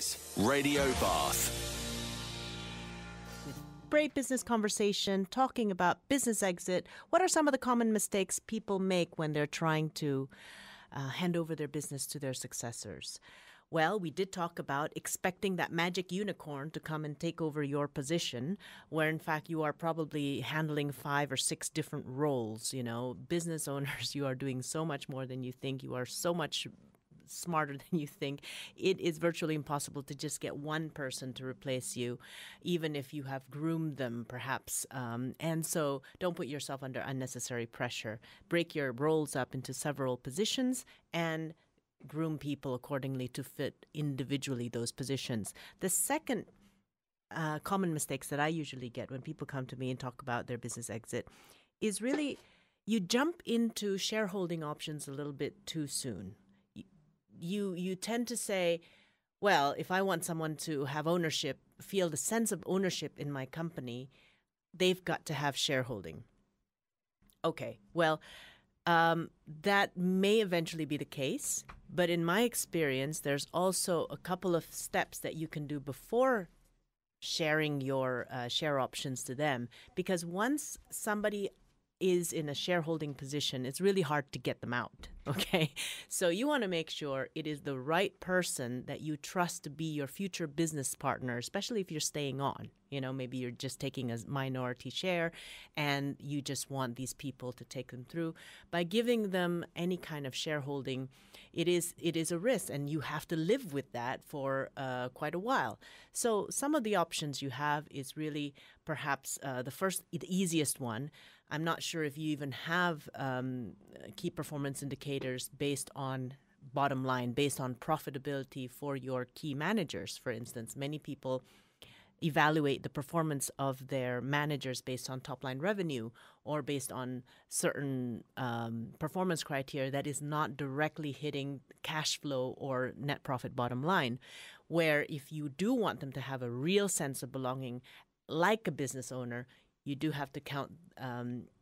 is Radio Bath. Great business conversation, talking about business exit. What are some of the common mistakes people make when they're trying to hand over their business to their successors? Well, we did talk about expecting that magic unicorn to come and take over your position, where in fact you are probably handling 5 or 6 different roles. You know, business owners, you are doing so much more than you think. You are so much smarter than you think. It is virtually impossible to just get one person to replace you, even if you have groomed them, perhaps. And so don't put yourself under unnecessary pressure. Break your roles up into several positions and groom people accordingly to fit individually those positions. The second common mistakes that I usually get when people come to me and talk about their business exit is really you jump into shareholding options a little bit too soon. You tend to say, well, if I want someone to have ownership, feel the sense of ownership in my company, they've got to have shareholding. Okay, well, that may eventually be the case, but in my experience, there's also a couple of steps that you can do before sharing your share options to them, because once somebody is in a shareholding position, it's really hard to get them out, okay? So you want to make sure it is the right person that you trust to be your future business partner, especially if you're staying on. You know, maybe you're just taking a minority share and you just want these people to take them through. By giving them any kind of shareholding, it is a risk, and you have to live with that for quite a while. So some of the options you have is really perhaps the easiest one. I'm not sure if you even have key performance indicators based on bottom line, based on profitability for your key managers, for instance. Many people evaluate the performance of their managers based on top-line revenue or based on certain performance criteria that is not directly hitting cash flow or net profit bottom line, where if you do want them to have a real sense of belonging like a business owner, you do have to count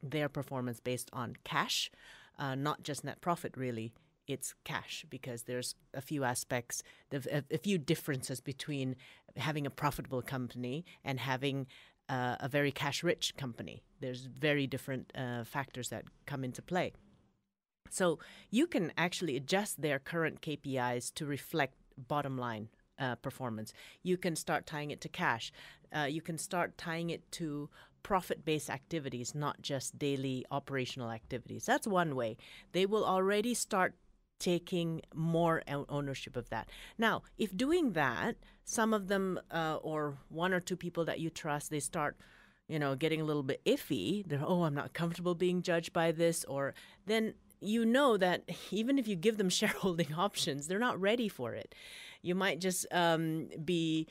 their performance based on cash, not just net profit, really. It's cash, because there's a few aspects, a few differences between having a profitable company and having a very cash-rich company. There's very different factors that come into play. So you can actually adjust their current KPIs to reflect bottom line performance. You can start tying it to cash. You can start tying it to profit-based activities, not just daily operational activities. That's one way. They will already start taking more ownership of that. Now, if doing that, some of them or one or two people that you trust, they start, getting a little bit iffy. They're, I'm not comfortable being judged by this, or then you know that even if you give them shareholding options, they're not ready for it. You might just be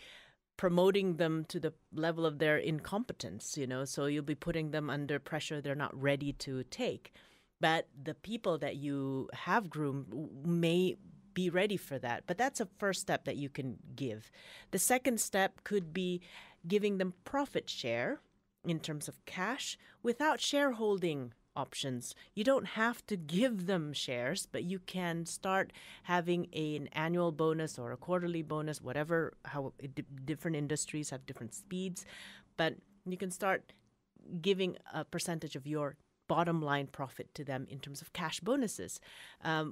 promoting them to the level of their incompetence, so you'll be putting them under pressure they're not ready to take. But the people that you have groomed may be ready for that. But that's a first step that you can give. The second step could be giving them profit share in terms of cash without shareholding options. You don't have to give them shares, but you can start having an annual bonus or a quarterly bonus, whatever, how different industries have different speeds. But you can start giving a percentage of your bottom line profit to them in terms of cash bonuses,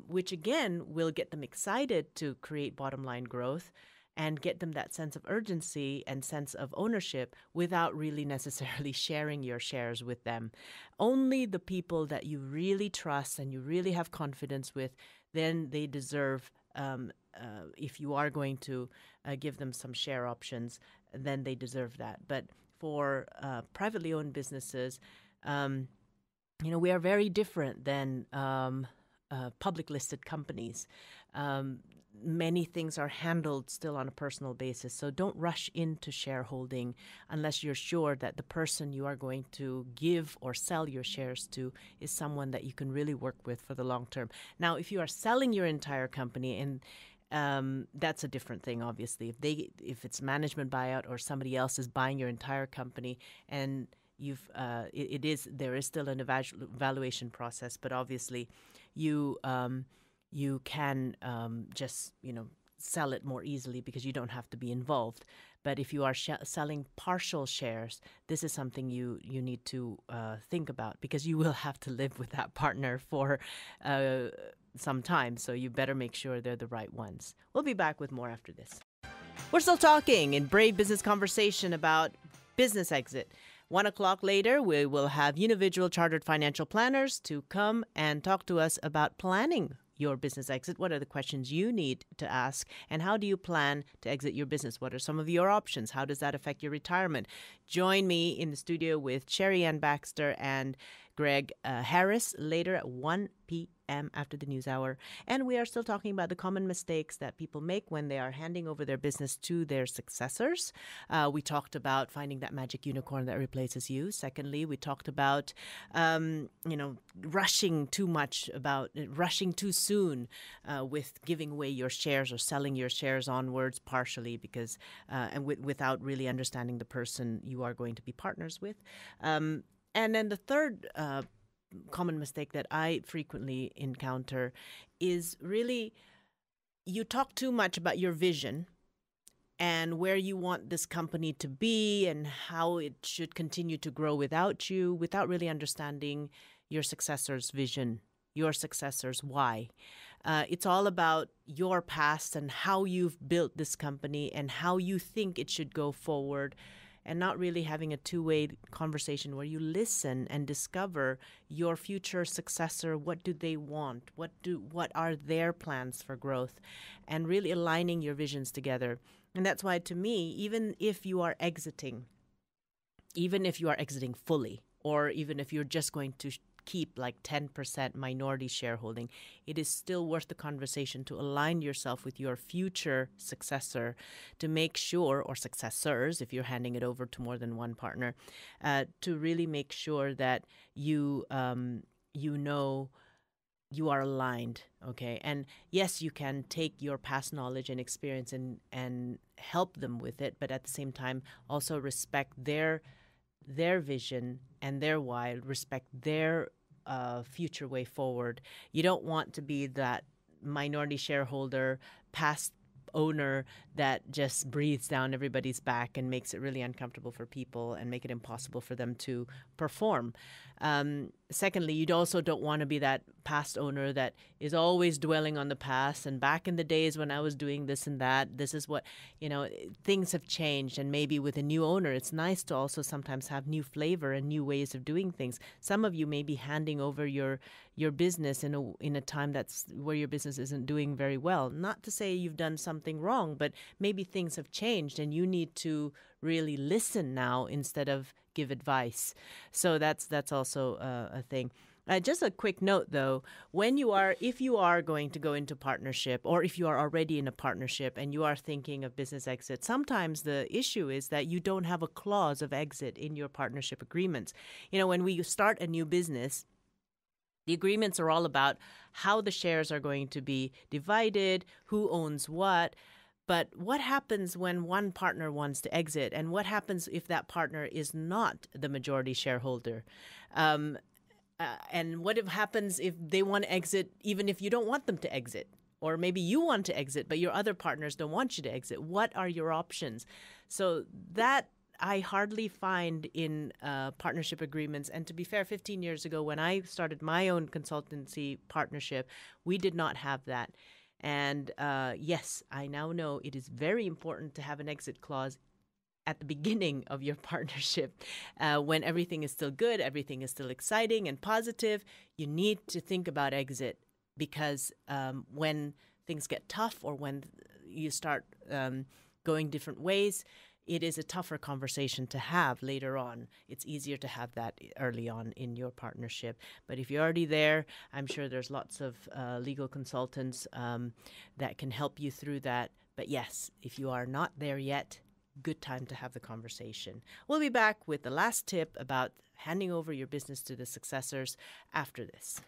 which again will get them excited to create bottom line growth and get them that sense of urgency and sense of ownership without really necessarily sharing your shares with them. Only the people that you really trust and you really have confidence with, then they deserve, if you are going to give them some share options, then they deserve that. But for privately owned businesses, we are very different than public listed companies. Many things are handled still on a personal basis. So don't rush into shareholding unless you're sure that the person you are going to give or sell your shares to is someone that you can really work with for the long term. Now, if you are selling your entire company, and that's a different thing, obviously. If it's management buyout or somebody else is buying your entire company, and there is still an evaluation process, but obviously you can just sell it more easily because you don't have to be involved. But if you are selling partial shares, this is something you need to think about, because you will have to live with that partner for some time. So you better make sure they're the right ones. We'll be back with more after this. We're still talking in Brave Business Conversation about business exit. 1 o'clock later, we will have individual chartered financial planners to come and talk to us about planning your business exit. What are the questions you need to ask, and how do you plan to exit your business? What are some of your options? How does that affect your retirement? Join me in the studio with Sherry Ann Baxter and Greg Harris later at 1 p.m. after the news hour. And we are still talking about the common mistakes that people make when they are handing over their business to their successors. We talked about finding that magic unicorn that replaces you. Secondly, we talked about, rushing too soon with giving away your shares or selling your shares onwards partially, because without really understanding the person you are going to be partners with. And then the third common mistake that I frequently encounter is really, you talk too much about your vision and where you want this company to be and how it should continue to grow without you, without really understanding your successor's vision, your successor's why. It's all about your past and how you've built this company and how you think it should go forward, and not really having a two-way conversation where you listen and discover your future successor. What do they want? What are their plans for growth? And really aligning your visions together. And that's why, to me, even if you are exiting fully, or even if you're just going to keep like 10% minority shareholding, it is still worth the conversation to align yourself with your future successor to make sure, or successors if you're handing it over to more than one partner, to really make sure that you are aligned, okay? And yes, you can take your past knowledge and experience and help them with it, but at the same time also respect their vision and their why, respect their future way forward. You don't want to be that minority shareholder, past owner that just breathes down everybody's back and makes it really uncomfortable for people and make it impossible for them to perform. Secondly, you also don't want to be that past owner that is always dwelling on the past. And back in the days when I was doing this and that, this is what, things have changed. And maybe with a new owner, it's nice to also sometimes have new flavor and new ways of doing things. Some of you may be handing over your business in a time that's where your business isn't doing very well. Not to say you've done something wrong, but maybe things have changed and you need to really listen now instead of give advice. So that's also a thing. Just a quick note, though, if you are going to go into partnership, or if you are already in a partnership and you are thinking of business exit, sometimes the issue is that you don't have a clause of exit in your partnership agreements. When we start a new business, the agreements are all about how the shares are going to be divided, who owns what. But what happens when one partner wants to exit? And what happens if that partner is not the majority shareholder? And what happens if they want to exit even if you don't want them to exit? Or maybe you want to exit, but your other partners don't want you to exit. What are your options? So that I hardly find in partnership agreements. And to be fair, 15 years ago when I started my own consultancy partnership, we did not have that. And yes, I now know it is very important to have an exit clause at the beginning of your partnership. When everything is still good, everything is still exciting and positive, you need to think about exit, because when things get tough or when you start going different ways, it is a tougher conversation to have later on. It's easier to have that early on in your partnership. But if you're already there, I'm sure there's lots of legal consultants that can help you through that. But yes, if you are not there yet, good time to have the conversation. We'll be back with the last tip about handing over your business to the successors after this.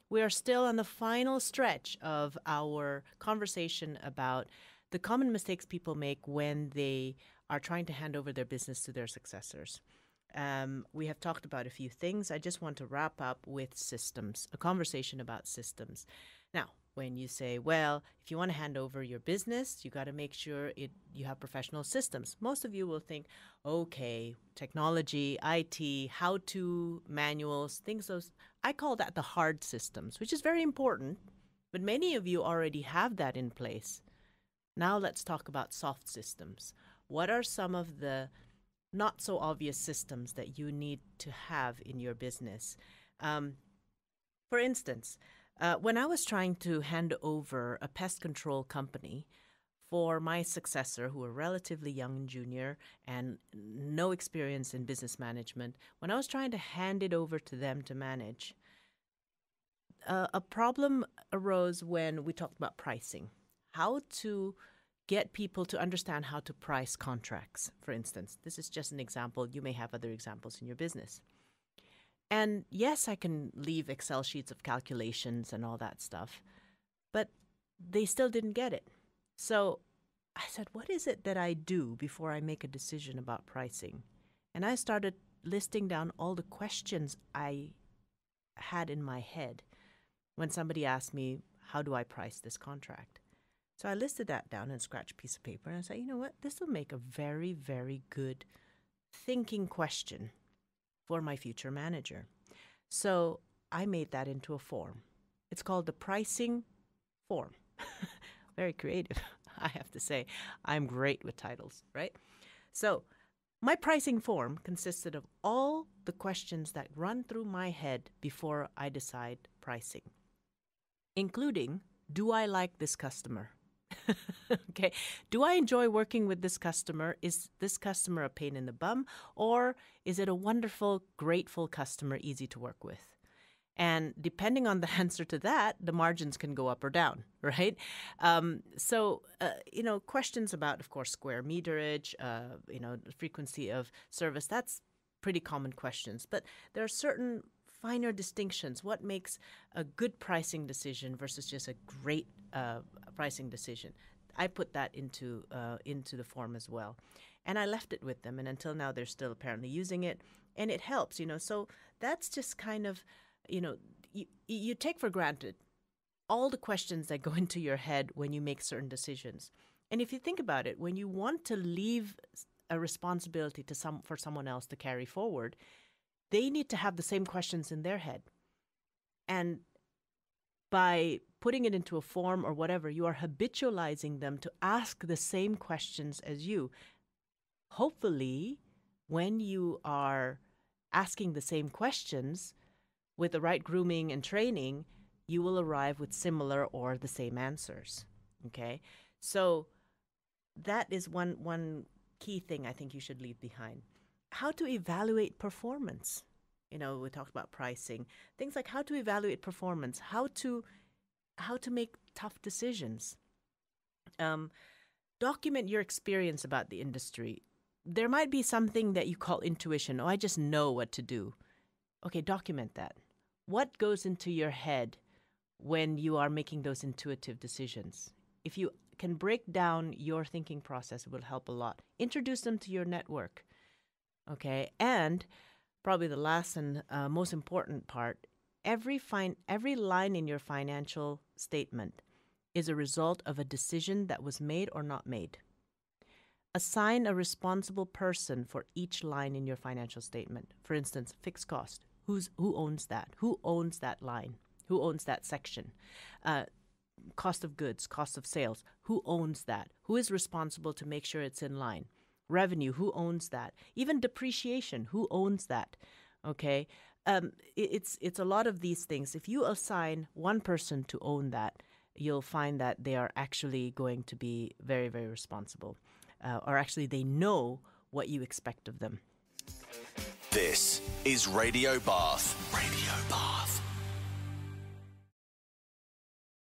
We are still on the final stretch of our conversation about the common mistakes people make when they are trying to hand over their business to their successors. We have talked about a few things. I just want to wrap up with systems, a conversation about systems. Now, when you say, well, if you want to hand over your business, you got to make sure you have professional systems. Most of you will think, okay, technology, IT, how-to manuals, things those. I call that the hard systems, which is very important, but many of you already have that in place. Now let's talk about soft systems. What are some of the not so obvious systems that you need to have in your business? For instance, when I was trying to hand over a pest control company for my successor, who were relatively young and junior and no experience in business management, when I was trying to hand it over to them to manage, a problem arose when we talked about pricing. How to get people to understand how to price contracts, for instance. This is just an example. You may have other examples in your business. And yes, I can leave Excel sheets of calculations and all that stuff, but they still didn't get it. So I said, what is it that I do before I make a decision about pricing? And I started listing down all the questions I had in my head when somebody asked me, how do I price this contract? So I listed that down and scratched a piece of paper, and I said, you know what? This will make a very, very good thinking question for my future manager. So I made that into a form. It's called the pricing form. Very creative, I have to say. I'm great with titles, right? So my pricing form consisted of all the questions that run through my head before I decide pricing, including, do I like this customer? Okay. Do I enjoy working with this customer? Is this customer a pain in the bum? Or is it a wonderful, grateful customer, easy to work with? And depending on the answer to that, the margins can go up or down, right? Questions about, of course, square meterage, the frequency of service, that's pretty common questions. But there are certain finer distinctions. What makes a good pricing decision versus just a great pricing decision? I put that into the form as well, and I left it with them. And until now, they're still apparently using it, and it helps. So that's just kind of, you take for granted all the questions that go into your head when you make certain decisions. And if you think about it, when you want to leave a responsibility for someone else to carry forward, they need to have the same questions in their head. And by putting it into a form or whatever, you are habitualizing them to ask the same questions as you. Hopefully, when you are asking the same questions with the right grooming and training, you will arrive with similar or the same answers. Okay? So that is one key thing I think you should leave behind. How to evaluate performance. We talked about pricing. Things like how to evaluate performance, how to make tough decisions. Document your experience about the industry. There might be something that you call intuition. Oh, I just know what to do. Okay, document that. What goes into your head when you are making those intuitive decisions? If you can break down your thinking process, it will help a lot. Introduce them to your network. Okay, and probably the last and most important part, every line in your financial statement is a result of a decision that was made or not made. Assign a responsible person for each line in your financial statement. For instance, fixed cost. Who owns that? Who owns that line? Who owns that section? Cost of goods, cost of sales. Who owns that? Who is responsible to make sure it's in line? Revenue, who owns that? Even depreciation, who owns that? Okay, it's a lot of these things. If you assign one person to own that, you'll find that they are actually going to be very, very responsible, or actually they know what you expect of them. This is Radio Bath. Radio